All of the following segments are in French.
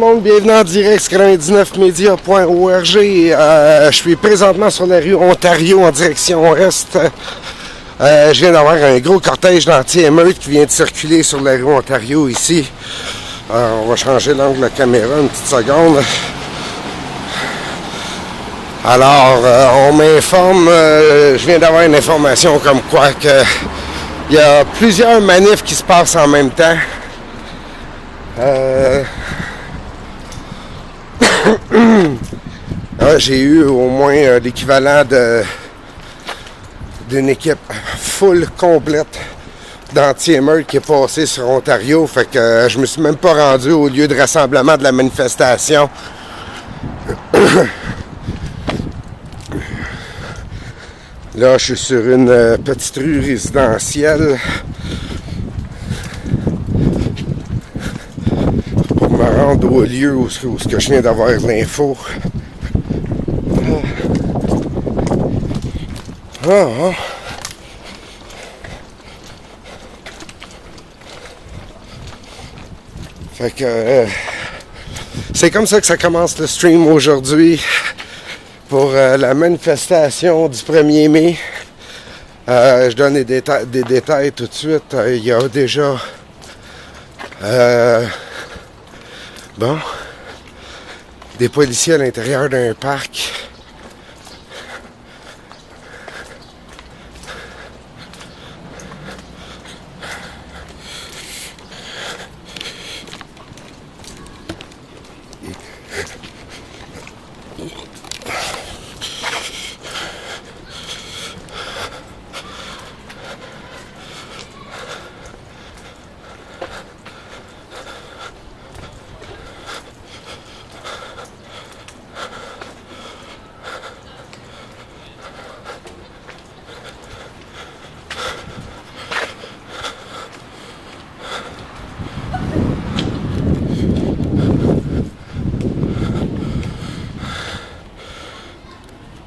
monde, bienvenue en direct sur 99media.org. Je suis présentement sur la rue Ontario en direction ouest. Je viens d'avoir un gros cortège d'anti-émeutes qui vient de circuler sur la rue Ontario ici. On va changer l'angle de la caméra une petite seconde. Alors, on m'informe, je viens d'avoir une information comme quoi que il y a plusieurs manifs qui se passent en même temps. J'ai eu au moins l'équivalent d'une équipe full complète d'anti-émeutes qui est passée sur Ontario. Fait que je me suis même pas rendu au lieu de rassemblement de la manifestation. Là, je suis sur une petite rue résidentielle pour me rendre au lieu où je viens d'avoir l'info. Fait que c'est comme ça que ça commence le stream aujourd'hui pour la manifestation du 1er mai. Je donne des détails tout de suite. Il y a déjà des policiers à l'intérieur d'un parc.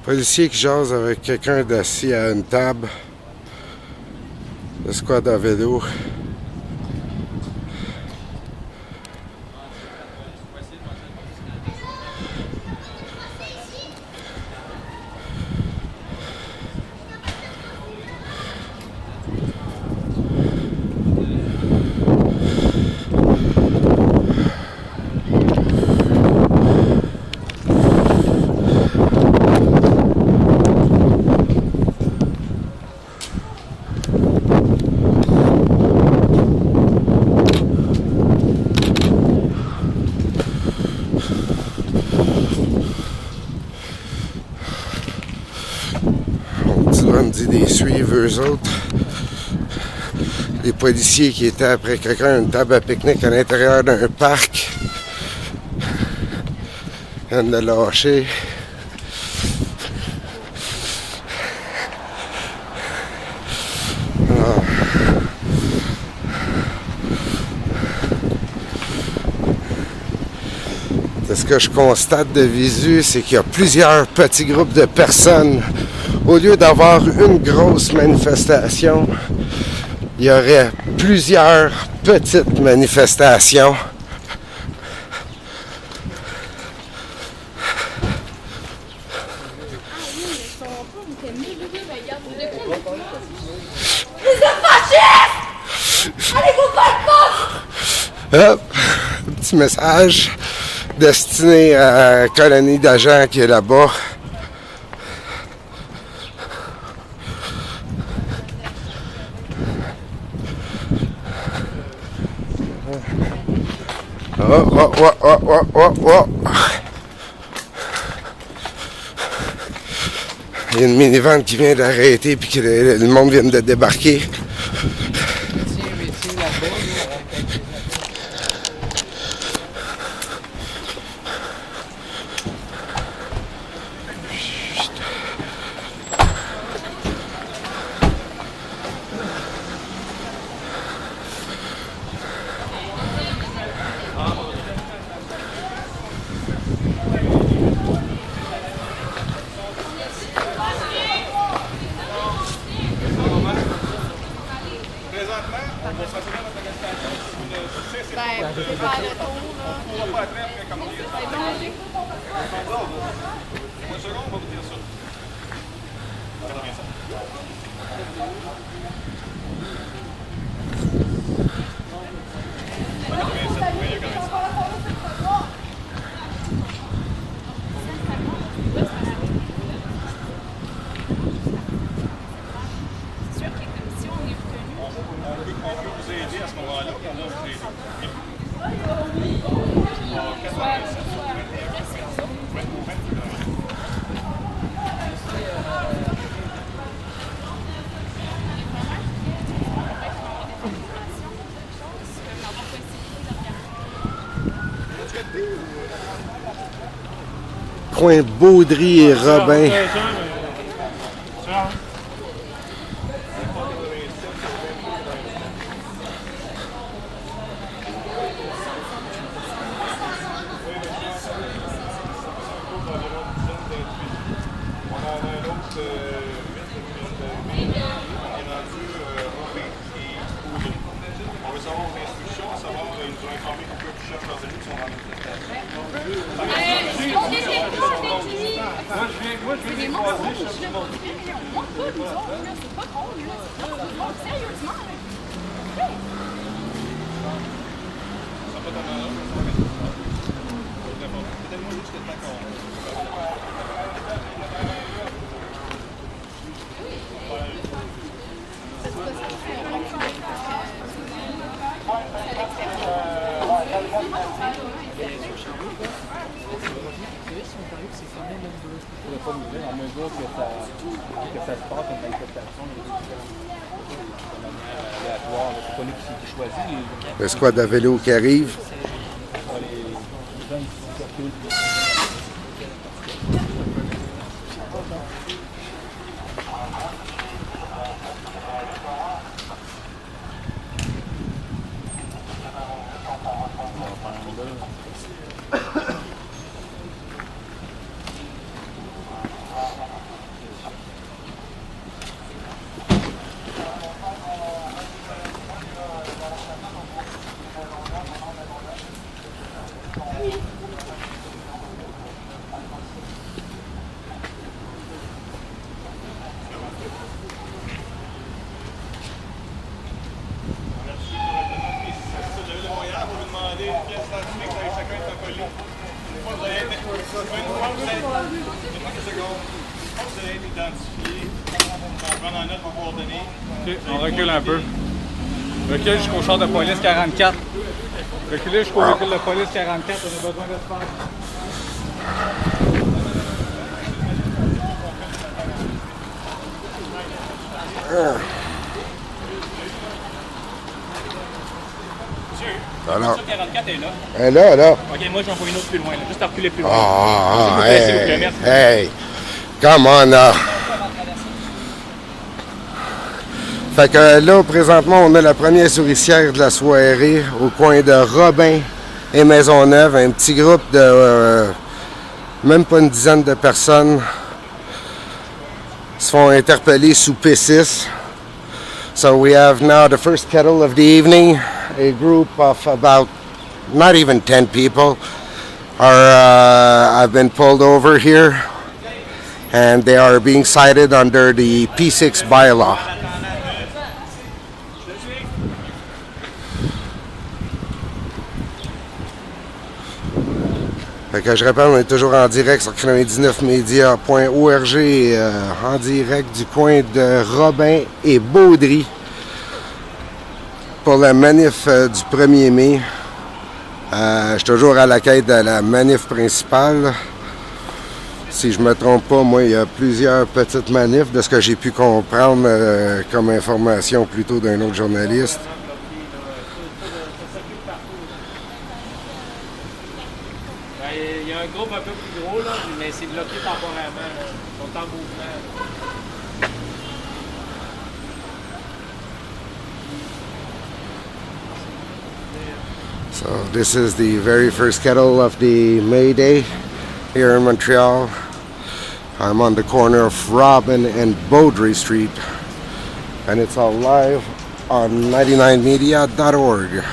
Policier qui jase avec quelqu'un d'assis à une table. Le squad à vélo. Des suivre eux autres. Les policiers qui étaient après quelqu'un à une table à pique-nique à l'intérieur d'un parc viennent de lâcher. Ce que je constate de visu, c'est qu'il y a plusieurs petits groupes de personnes. Au lieu d'avoir une grosse manifestation, il y aurait plusieurs petites manifestations. Hop, un petit message destiné à la colonie d'agents qui est là-bas. Il y a une minivan qui vient d'arrêter puis que le monde vient de débarquer. Coin Baudry et Robin. Le squad à vélo qui arrive. Okay, on recule un peu. Recule jusqu'au char de police 44. Reculez jusqu'au véhicule de police 44, on a besoin d'espace. Alors, 44 est là. elle est là, là. Ok, moi j'en vois une autre plus loin, là. Juste à reculer plus loin. Hey, come on, là. Fait que là, présentement, on a la première souricière de la soirée au coin de Robin et Maisonneuve. Un petit groupe de même pas une dizaine de personnes se font interpeller sous P6. So we have now the first kettle of the evening. A group of about not even 10 people have been pulled over here, and they are being cited under the P6 bylaw. Fait que je rappelle, on est toujours en direct sur 99media.org, en direct du coin de Robin et Baudry pour la manif du 1er mai. Je suis toujours à la quête de la manif principale. Si je me trompe pas, moi, il y a plusieurs petites manifs de ce que j'ai pu comprendre comme information plutôt d'un autre journaliste. Il y a un groupe un peu plus gros, là, mais c'est bloqué temporairement. Là. Ils sont en mouvement. So this is the very first kettle of the May Day here in Montreal. I'm on the corner of Robin and Baudry Street, and it's all live on 99media.org.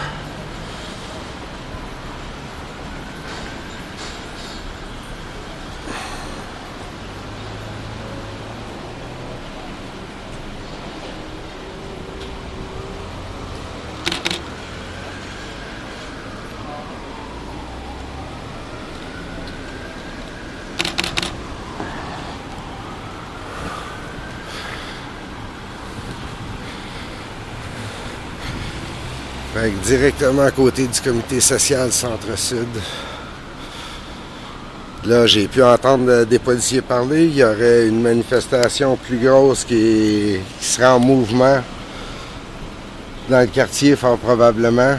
Fait que directement à côté du comité social Centre-Sud. Là, j'ai pu entendre des policiers parler. Il y aurait une manifestation plus grosse qui serait en mouvement dans le quartier, fort probablement.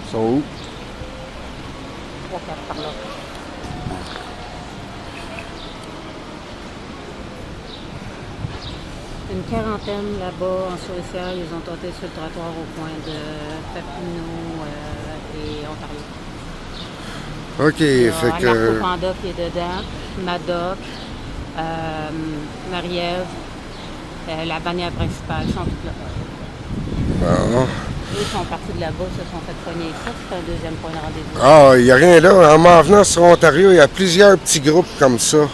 Ils sont où? 3-4 par là. Une quarantaine là-bas en souricière, ils ont tenté sur le trottoir au coin de Papineau et Ontario. OK, fait que... Narco Panda qui est dedans, Madoc, Marie-Ève, la bannière principale, sont toutes là. Bon. Eux sont partis de là-bas, se sont fait pogner ça, c'est un deuxième point de rendez-vous. Ah, il n'y a rien là. En m'en venant sur Ontario, il y a plusieurs petits groupes comme ça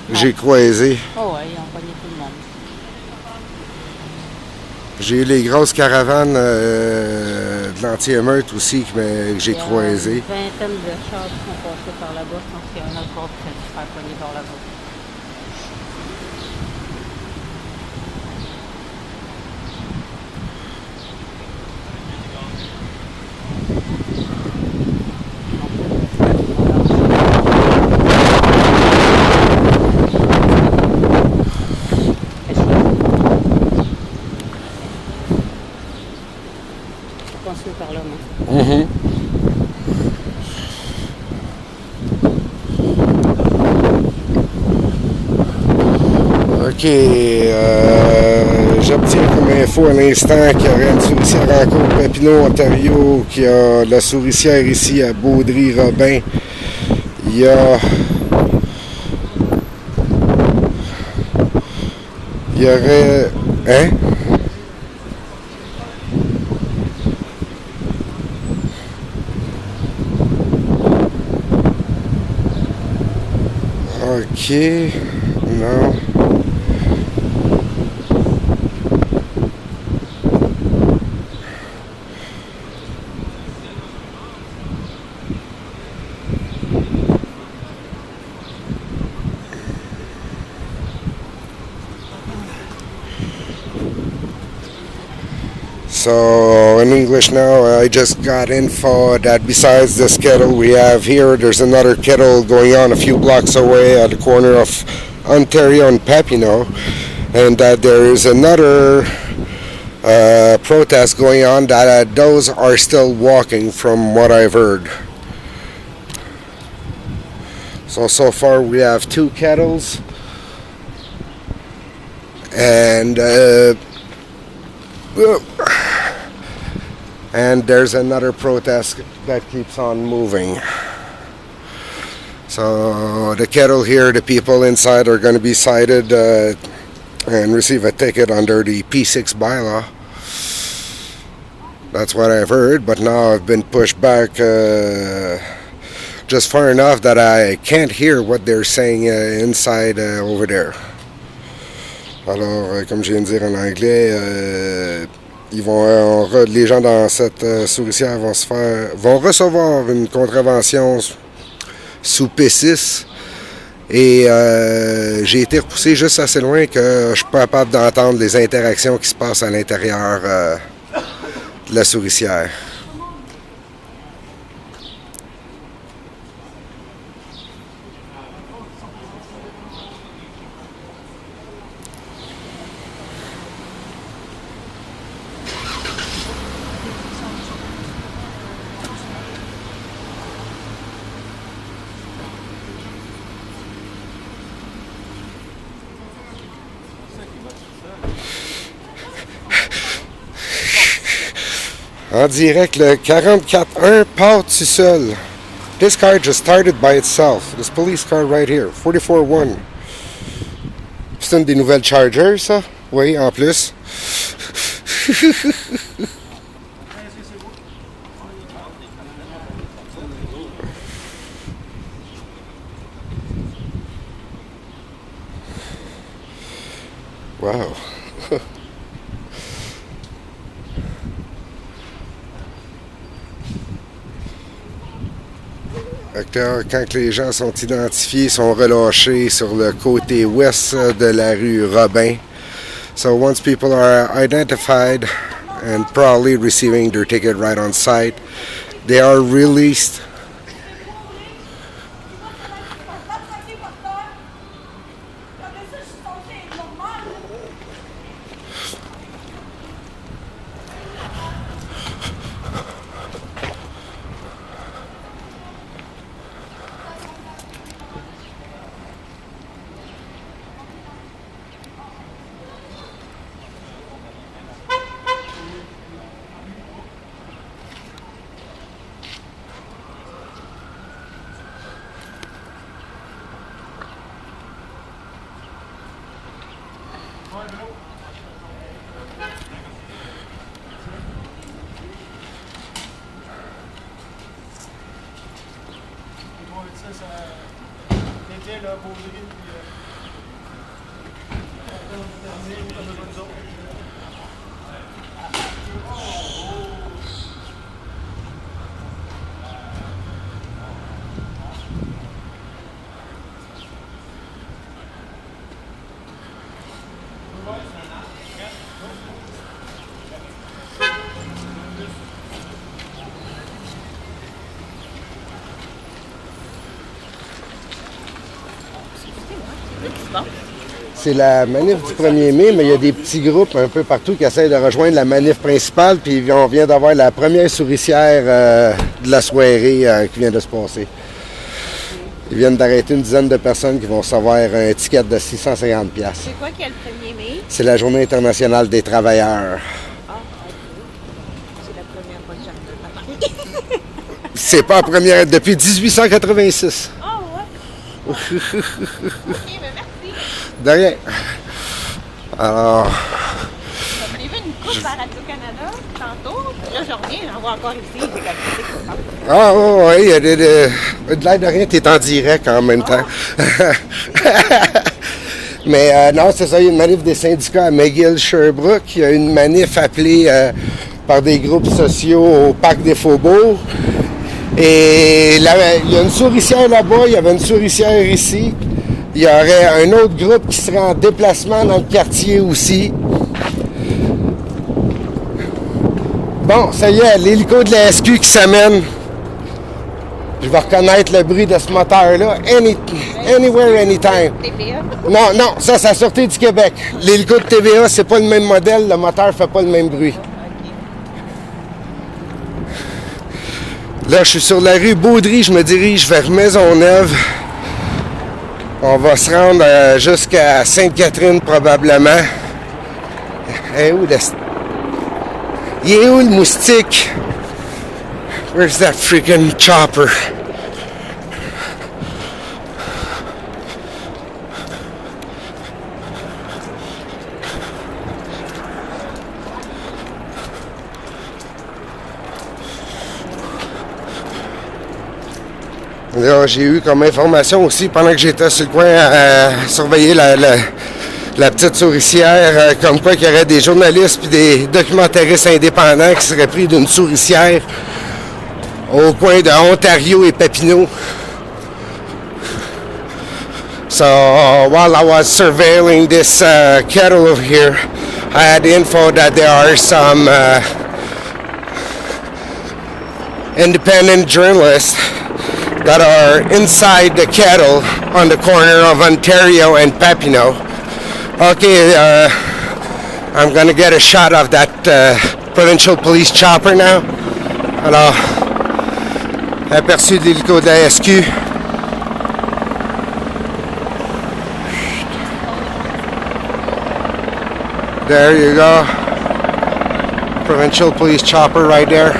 que j'ai croisés. Oh ouais, ils ont pogné tout le monde. J'ai eu les grosses caravanes de l'anti-émeute aussi que j'ai croisées. Il y a une vingtaine de chars qui sont passés par là-bas. Je pense qu'il y a un autre groupe qui a dû se faire pogner par là-bas. Continue par là, moi. Mhm. OK. J'obtiens comme info à l'instant qu'il y aurait une souricière en cours de Papineau, Ontario, qu'il y a la souricière ici à Baudry-Robin. Il y a... Il y aurait... Hein? OK. Non. So in English now, I just got info that besides this kettle we have here, there's another kettle going on a few blocks away at the corner of Ontario and Papineau, and that there is another protest going on that those are still walking from what I've heard. So far we have 2 kettles and there's another protest that keeps on moving. So the kettle here, the people inside are going to be cited and receive a ticket under the P6 bylaw. That's what I've heard, but now I've been pushed back just far enough that I can't hear what they're saying inside over there. Alors, comme je viens de dire en anglais, les gens dans cette souricière vont recevoir une contravention sous P6 et j'ai été repoussé juste assez loin que je suis pas capable d'entendre les interactions qui se passent à l'intérieur de la souricière. En direct, le 44-1 part tout seul. This car just started by itself. This police car right here, 44-1. C'est une des nouvelles Chargers, ça? Oui, en plus. Wow. Quand les gens sont identifiés, sont relâchés sur le côté ouest de la rue Robin. So once people are identified and probably receiving their ticket right on site, they are released. C'est la manif du 1er mai, mais il y a des petits groupes un peu partout qui essayent de rejoindre la manif principale, puis on vient d'avoir la première souricière de la soirée qui vient de se passer. Ils viennent d'arrêter une dizaine de personnes qui vont recevoir un ticket de 650$. C'est quoi qui est le 1er mai? C'est la Journée internationale des travailleurs. Ah, ok. C'est la première fois que j'entends parler. C'est pas la première, depuis 1886. Ah, ouais. OK, mais merci. De rien. Alors, J'ai vu une coupe à Radio-Canada tantôt. Là, je reviens, j'en vois encore ici. C'est la musique. ah oui, il y a de l'air de rien, t'es en direct en même temps. Mais non, c'est ça, il y a une manif des syndicats à McGill, Sherbrooke. Il y a une manif appelée par des groupes sociaux au Parc des Faubourgs. Et là, il y a une souricière là-bas, il y avait une souricière ici. Il y aurait un autre groupe qui serait en déplacement dans le quartier aussi. Bon, ça y est, l'hélico de la SQ qui s'amène. Je vais reconnaître le bruit de ce moteur-là. Anywhere, anytime. TVA. Non, non, ça, c'est la Sûreté du Québec. L'hélico de TVA, c'est pas le même modèle, le moteur fait pas le même bruit. Là, je suis sur la rue Baudry, je me dirige vers Maisonneuve. On va se rendre jusqu'à Sainte-Catherine, probablement. Il est où le moustique? Where's that freaking chopper? Là, j'ai eu comme information aussi, pendant que j'étais sur le coin à surveiller la petite souricière, comme quoi qu'il y aurait des journalistes et des documentaristes indépendants qui seraient pris d'une souricière au coin de Ontario et Papineau. So while I was surveilling this kettle over here, I had info that there are some independent journalists that are inside the kettle on the corner of Ontario and Papineau. Okay, I'm gonna get a shot of that provincial police chopper now. Alors, aperçu de l'hélico de la SQ. There you go. Provincial police chopper right there.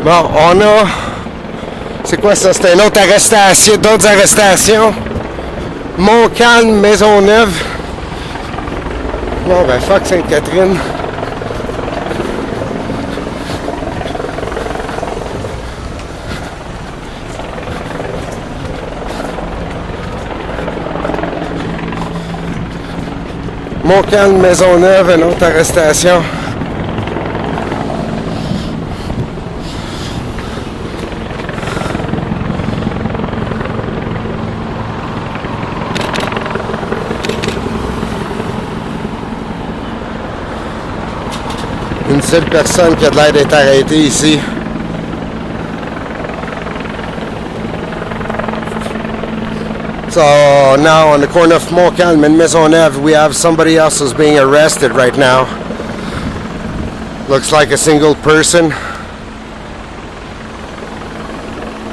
Bon, on a... C'est quoi ça? C'est une autre arrestation, d'autres arrestations. Montcalm, Maisonneuve. Bon, ben fuck Sainte-Catherine. Montcalm, Maisonneuve, une autre arrestation. Une seule personne qui a de l'air d'être arrêtée ici. So now on the corner of Montcalm and Maisonneuve, we have somebody else who's being arrested right now. Looks like a single person.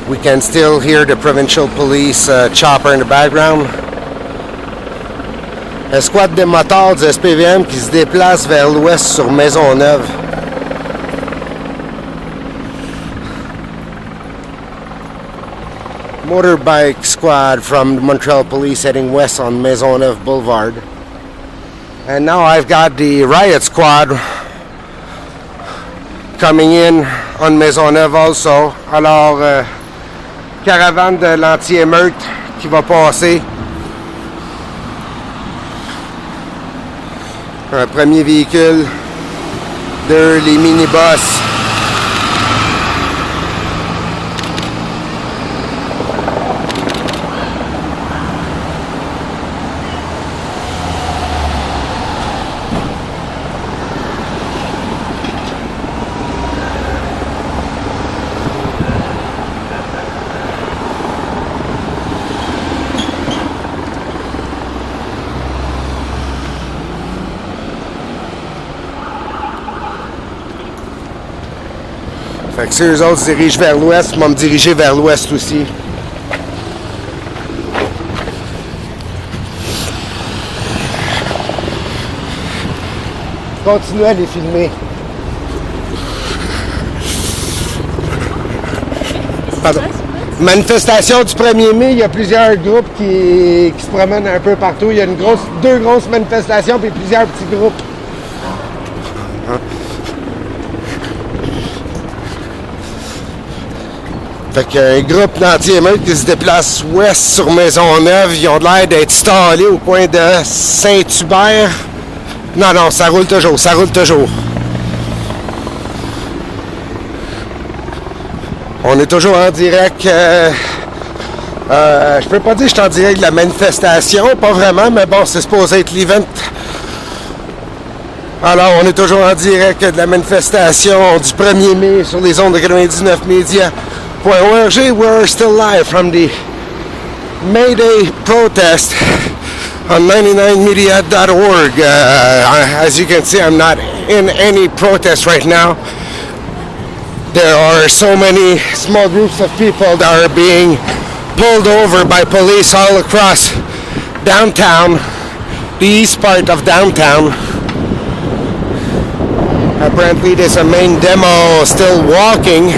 We can still hear the provincial police chopper in the background. Un squad de motards du SPVM qui se déplace vers l'ouest sur Maisonneuve. Motorbike squad from the Montreal Police heading west on Maisonneuve Boulevard. And now I've got the riot squad coming in on Maisonneuve also. Alors, caravane de l'anti-émeute qui va passer. Un premier véhicule, deux, les minibus. Fait que si eux autres se dirigent vers l'ouest, ils vont me diriger vers l'ouest aussi. Continuez à les filmer. Pardon. Manifestation du 1er mai, il y a plusieurs groupes qui se promènent un peu partout. Il y a deux grosses manifestations puis plusieurs petits groupes. Fait qu'un groupe d'anti-émeute qui se déplace ouest sur Maisonneuve, ils ont l'air d'être installés au coin de Saint-Hubert. Non, ça roule toujours, On est toujours en direct. Je peux pas dire que je suis en direct de la manifestation, pas vraiment, mais bon, c'est supposé être l'event. Alors, on est toujours en direct de la manifestation du 1er mai sur les ondes de 99 médias. We're still live from the May Day protest on 99media.org. As you can see, I'm not in any protest right now. There are so many small groups of people that are being pulled over by police all across downtown, the east part of downtown. Apparently there's a main demo still walking,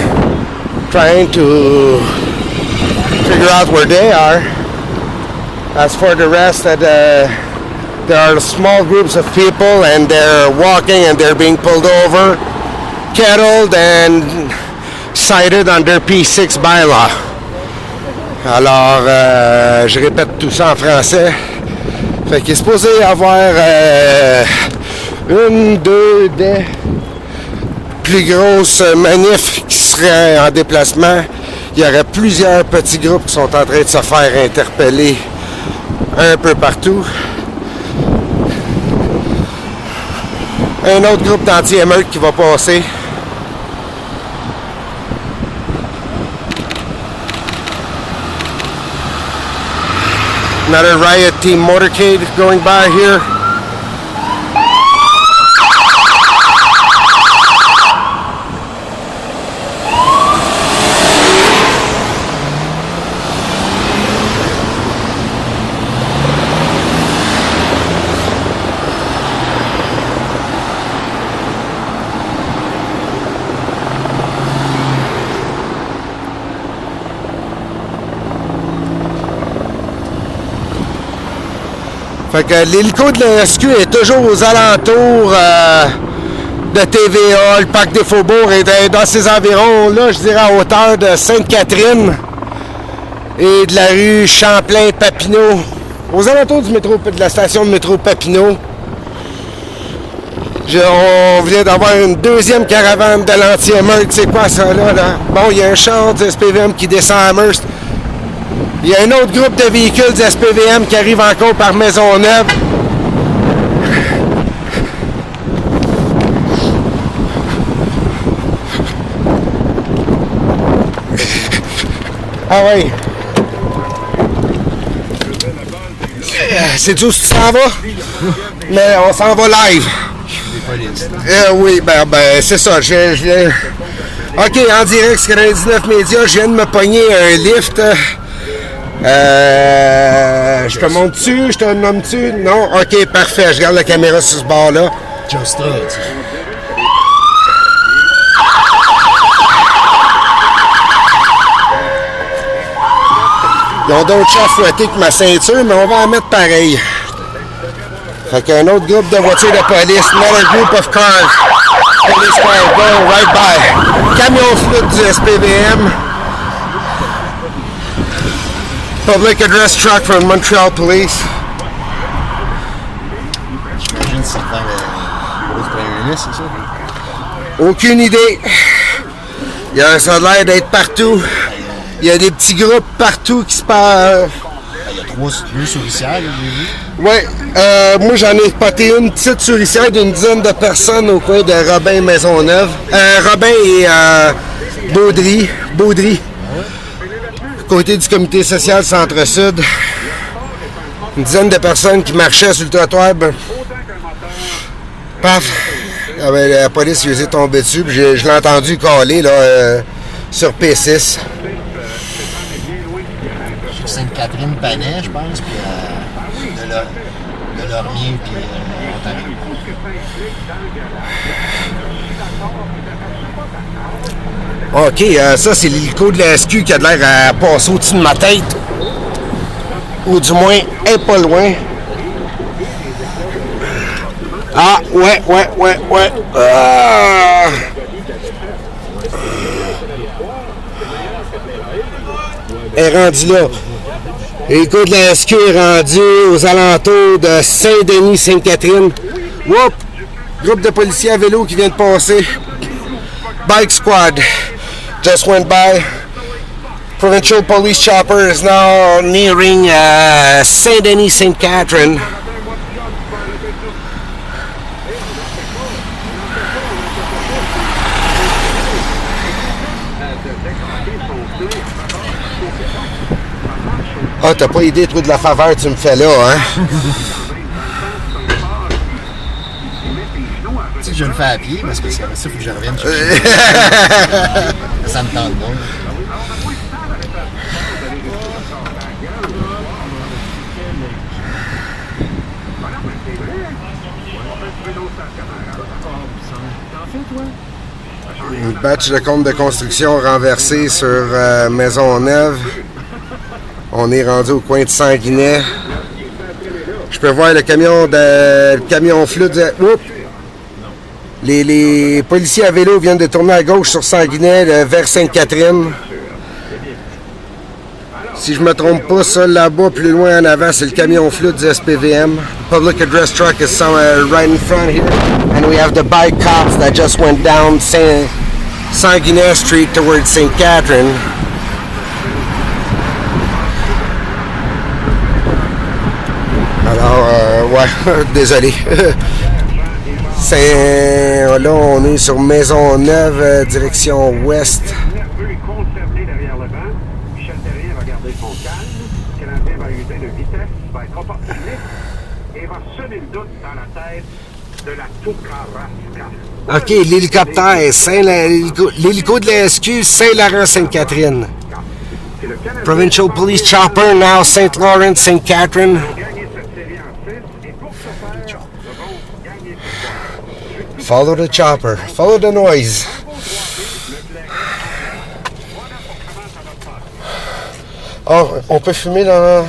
trying to figure out where they are. As for the rest, there are small groups of people and they're walking and they're being pulled over, kettled and cited under P6 bylaw. Alors, je répète tout ça en français. Fait qu'il est supposé y avoir une, deux des plus grosses manifs qui seraient en déplacement. Il y aurait plusieurs petits groupes qui sont en train de se faire interpeller un peu partout. Un autre groupe d'anti-émeute qui va passer. Another riot team motorcade going by here. Fait que l'hélico de la SQ est toujours aux alentours de TVA, le parc des Faubourgs est dans ces environs, là, je dirais à hauteur de Sainte-Catherine et de la rue Champlain-Papineau, aux alentours du métro, de la station de métro Papineau. On vient d'avoir une deuxième caravane de l'anti-émeute. C'est quoi ça là? Bon, il y a un char du SPVM qui descend à Amherst. Il y a un autre groupe de véhicules du SPVM qui arrive encore par Maisonneuve. Ah oui. C'est où tu s'en vas? Mais on s'en va live. Oui, ben c'est ça. OK, en direct, c'est 99 Médias. Je viens de me pogner un lift. Je te montre dessus, je te nomme dessus. Non? OK, parfait. Je garde la caméra sur ce bord-là. Just Ils ont d'autres chats fouettés que ma ceinture, mais on va en mettre pareil. Fait qu'un autre groupe de voitures de police, another group of cars, police cars going right by. Camion flûte du SPVM. Public address truck from Montreal Police. J'imagine que c'est faire une grosse première c'est ça? Aucune idée. Ça a l'air d'être partout. Il y a des petits groupes partout qui se parlent. Il y a deux souricières, j'ai vu. Oui, moi j'en ai spoté une petite souricière d'une dizaine de personnes au coin de Robin Maisonneuve. Robin et Baudry. Côté du comité social Centre-Sud. Une dizaine de personnes qui marchaient sur le trottoir. Paf! La police lui est tombée dessus. Puis je l'ai entendu caler là, sur P6. Sur Sainte-Catherine-Panay, je pense, puis de Lormier, puis Ontario. OK, ça c'est l'hélico de la SQ qui a de l'air à passer au-dessus de ma tête. Ou du moins, est pas loin. Ah, ouais. Elle est rendue là. L'hélico de la SQ est rendu aux alentours de Saint-Denis, Sainte-Catherine. Whoop! Groupe de policiers à vélo qui vient de passer. Bike squad just went by. Provincial police chopper is now nearing Saint-Denis, Sainte-Catherine. Ah, t'as pas idée, toi, de la faveur que tu me fais là, hein? Tu sais que je le fais à pied, parce que c'est ça, il faut que je revienne chercher. Ça me tente donc. Une batch de compte de construction renversée sur Maisonneuve. On est rendu au coin de Sanguinet. Je peux voir le camion flûte. Oups! Les policiers à vélo viennent de tourner à gauche sur Sanguinet vers Sainte-Catherine. Si je me trompe pas, ça là-bas, plus loin en avant, c'est le camion flûte du SPVM. Public address truck is somewhere right in front here. And we have the bike cops that just went down Sanguinet Street towards St. Catherine. Alors, ouais, désolé. Là, on est sur Maisonneuve, direction ouest. OK, l'hélicoptère, l'hélico de la SQ, Saint-Laurent-Sainte-Catherine. Provincial Police Chopper, now St. Lawrence, St. Catherine. Follow the chopper. Follow the noise. Oh, on peut fumer dans...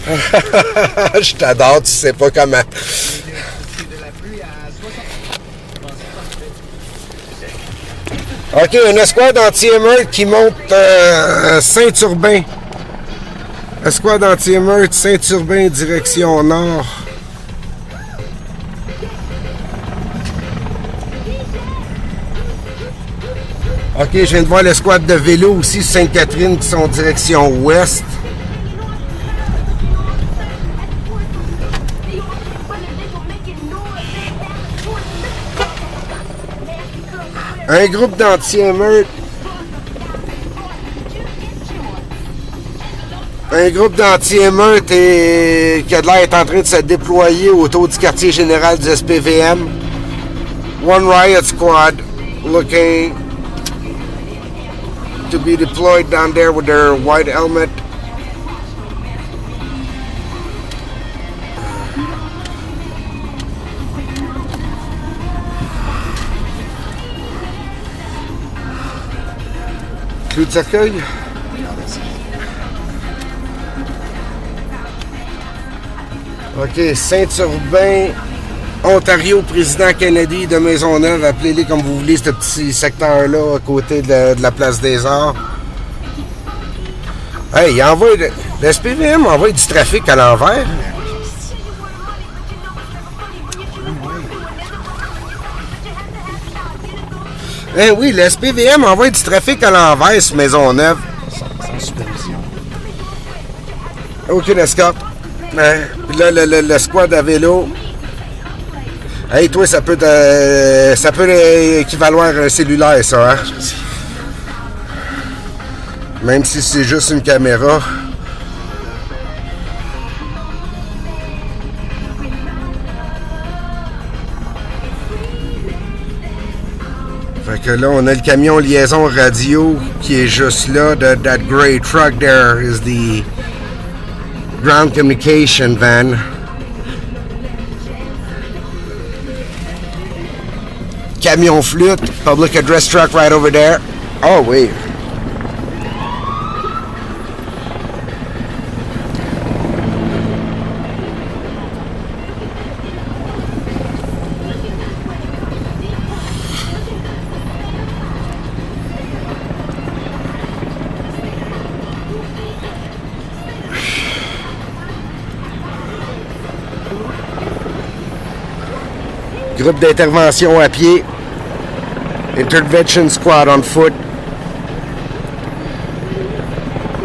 Je t'adore, tu sais pas comment. OK, une escouade anti-émeute qui monte Saint-Urbain. Escouade anti-émeute Saint-Urbain, direction nord. OK, je viens de voir l'escouade de vélo aussi, Sainte-Catherine, qui sont direction ouest. Un groupe d'anti-émeute. Un groupe d'anti-émeute qui a l'air d'être en train de se déployer autour du quartier général du SPVM. One riot squad looking to be deployed down there with their white helmet. Clou de cercueil? OK, Saint-Urbain, Ontario, président Kennedy de Maisonneuve, appelez-les comme vous voulez, ce petit secteur-là, à côté de la place des Arts. Hey, le SPVM envoie du trafic à l'envers. Eh oui, le SPVM envoie du trafic à l'envers sur Maisonneuve. Sans supervision. Aucune escorte. Puis là, le squad à vélo. Hey, toi, ça peut équivaloir un cellulaire, ça, hein? Même si c'est juste une caméra. Fait que là, on a le camion liaison radio qui est juste là. That gray truck there is the ground communication van. Camion flûte, public address truck right over there. Oh oui. Groupe d'intervention à pied. Intervention squad on foot.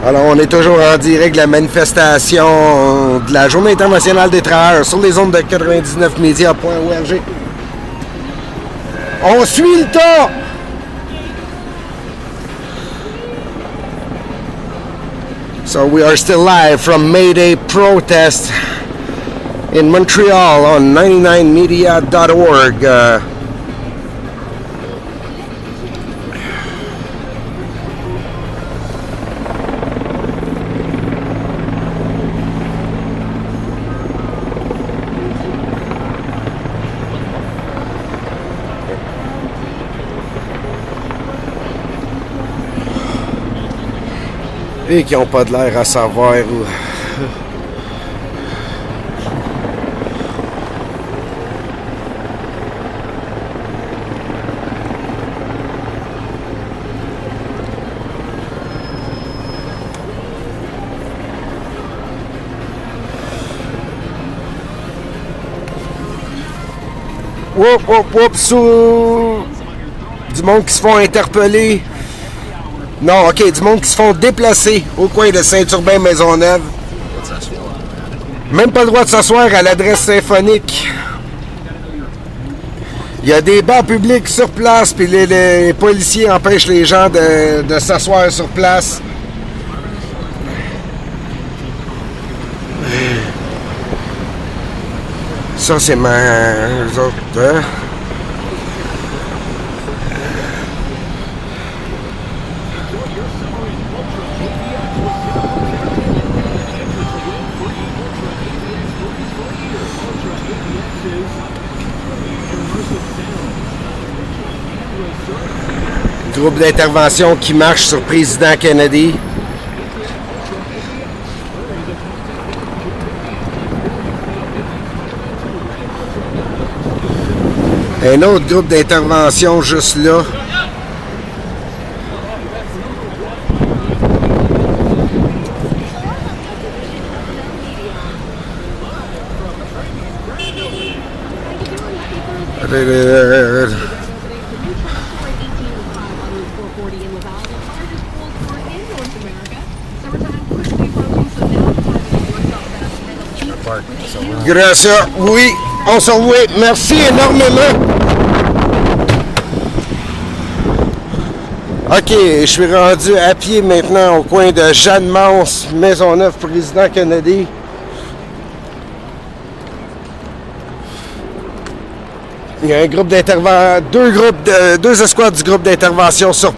Alors, on est toujours en direct de la manifestation de la Journée internationale des travailleurs sur les ondes de 99media.org. On suit le tas! So we are still live from May Day protest in Montreal on 99media.org. Et qui n'ont pas de l'air à savoir où. Sous du monde qui se font interpeller. Non, OK, du monde qui se font déplacer au coin de Saint-Urbain-Maisonneuve. Même pas le droit de s'asseoir à l'adresse symphonique. Il y a des bancs publics sur place, puis les policiers empêchent les gens de s'asseoir sur place. Ça, c'est eux autres, hein? Groupe d'intervention qui marche sur Président Kennedy. Un autre groupe d'intervention juste là. Gracias. Oui, on se revoit. Merci énormément. OK, je suis rendu à pied maintenant au coin de Jeanne-Mance, Maisonneuve, Président Kennedy. Il y a un groupe d'intervention, deux escouades du groupe d'intervention sur